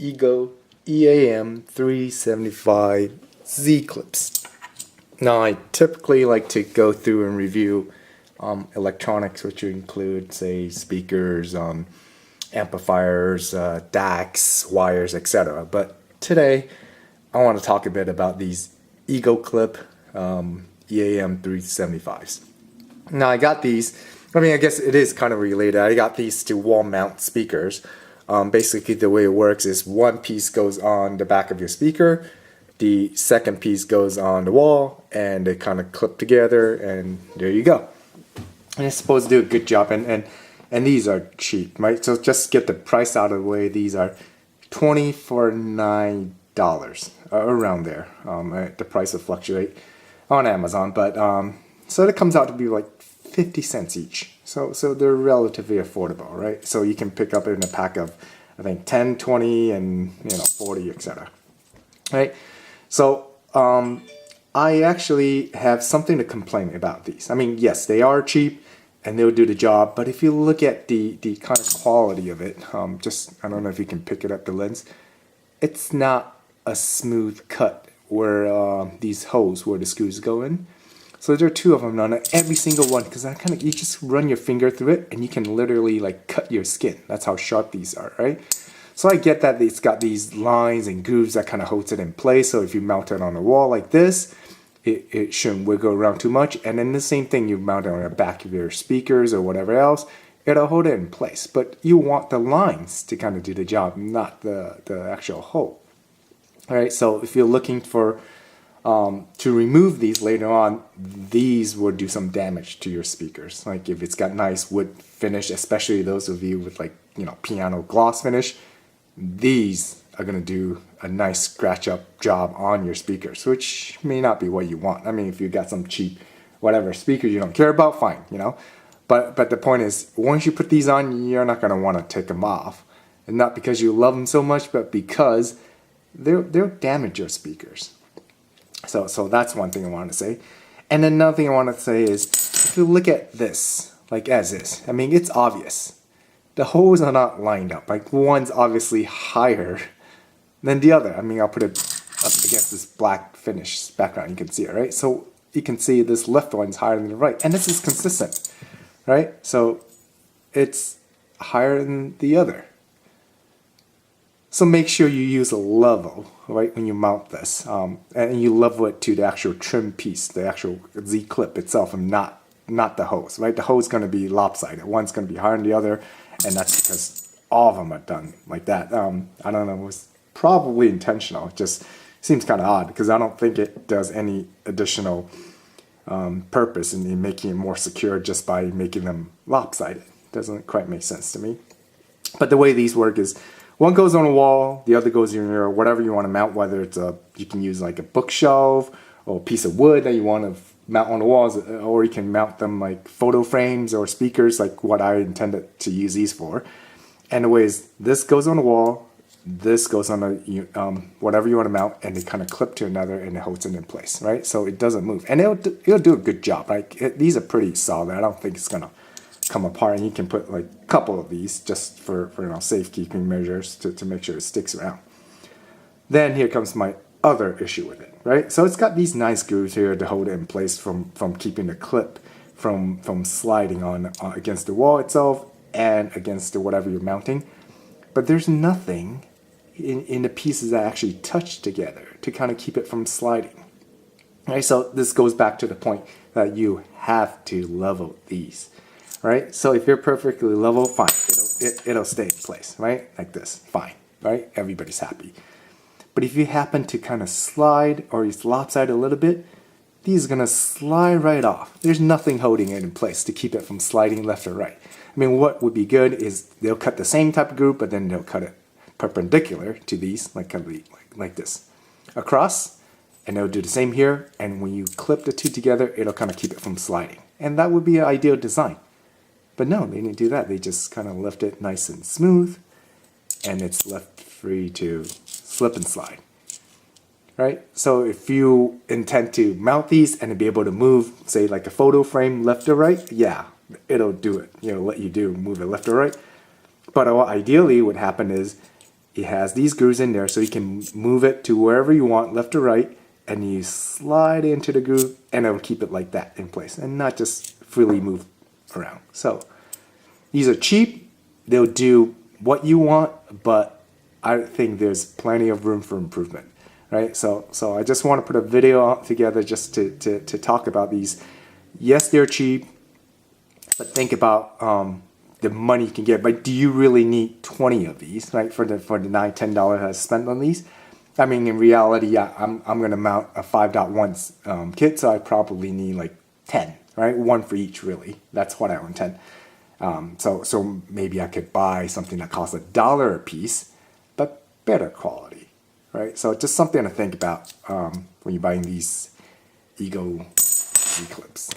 EAM-375 Z clips. Now I typically like to go through and review electronics, which include, say, speakers, amplifiers, DACs, wires, etc. But today I want to talk a bit about these Ego Clip EAM-375s. Now I got these, I guess it is kind of related. I got these to wall mount speakers. Basically the way it works is one piece goes on the back of your speaker, the second piece goes on the wall, and they kind of clip together, and there you go. And it's supposed to do a good job, and these are cheap, right? So just get the price out of the way. These are $20 for $9, around there. The price will fluctuate on Amazon, but so it comes out to be like 50 cents each. So they're relatively affordable, right? So you can pick up in a pack of, I think, 10, 20, and 40, etc. Right? So I actually have something to complain about these. I mean, yes, they are cheap and they'll do the job, but if you look at the kind of quality of it, I don't know if you can pick it up the lens, it's not a smooth cut where these holes where the screws go in. So there are two of them on every single one, because you just run your finger through it and you can literally like cut your skin. That's how sharp these are, right? So I get that it's got these lines and grooves that kind of holds it in place. So if you mount it on a wall like this, it shouldn't wiggle around too much. And then the same thing, you mount it on the back of your speakers or whatever else, it'll hold it in place. But you want the lines to kind of do the job, not the actual hole. All right, so if you're looking for to remove these later on, these would do some damage to your speakers. Like if it's got nice wood finish, especially those of you with like, piano gloss finish, these are going to do a nice scratch up job on your speakers, which may not be what you want. I mean, if you got some cheap whatever speakers you don't care about, fine, But the point is, once you put these on, you're not going to want to take them off. And not because you love them so much, but because they'll damage your speakers. So that's one thing I want to say. And another thing I want to say is, if you look at this, like as is, I mean, it's obvious. The holes are not lined up. Like one's obviously higher than the other. I mean, I'll put it up against this black finish background. You can see it, right? So you can see this left one's higher than the right. And this is consistent, right? So it's higher than the other. So make sure you use a level, right, when you mount this, and you level it to the actual trim piece, the actual Z clip itself, and not the hose, right? The hose is going to be lopsided. One's going to be higher than the other, and that's because all of them are done like that. I don't know, it was probably intentional. It just seems kind of odd because I don't think it does any additional purpose in making it more secure just by making them lopsided. Doesn't quite make sense to me. But the way these work is, one goes on a wall, the other goes in your whatever you want to mount, whether it's you can use like a bookshelf or a piece of wood that you want to mount on the walls, or you can mount them like photo frames or speakers, like what I intended to use these for. And the way is, this goes on the wall, this goes on a whatever you want to mount, and they kind of clip to another and it holds it in place, right? So it doesn't move, and it'll do a good job. Like these are pretty solid. I don't think it's gonna come apart, and you can put like a couple of these just for safekeeping measures to make sure it sticks around. Then here comes my other issue with it, right? So it's got these nice grooves here to hold it in place from keeping the clip from sliding on against the wall itself and against whatever you're mounting. But there's nothing in the pieces that actually touch together to kind of keep it from sliding. Right? So this goes back to the point that you have to level these. Right? So if you're perfectly level, fine. It'll stay in place, right? Like this, fine, right? Everybody's happy. But if you happen to kind of slide or it's lopsided a little bit, these are going to slide right off. There's nothing holding it in place to keep it from sliding left or right. I mean, what would be good is they'll cut the same type of groove, but then they'll cut it perpendicular to these, like this, across, and they'll do the same here. And when you clip the two together, it'll kind of keep it from sliding. And that would be an ideal design. But no, they didn't do that. They just kind of left it nice and smooth, and it's left free to slip and slide. Right? So if you intend to mount these and be able to move, say like a photo frame left or right, yeah, it'll do it. Let you move it left or right. But what ideally would happen is it has these grooves in there, so you can move it to wherever you want, left or right, and you slide into the groove, and it'll keep it like that in place, and not just freely move around. So these are cheap. They'll do what you want, but I think there's plenty of room for improvement, right? So I just want to put a video together just to talk about these. Yes, they're cheap, but think about the money you can get. But do you really need 20 of these, right? For the $9-10 I spent on these. I mean, in reality, I'm gonna mount a 5.1 kit, so I probably need like 10, right? One for each, really. That's what I intend. So maybe I could buy something that costs $1 a piece, but better quality, right? So just something to think about when you're buying these Ego Z clips.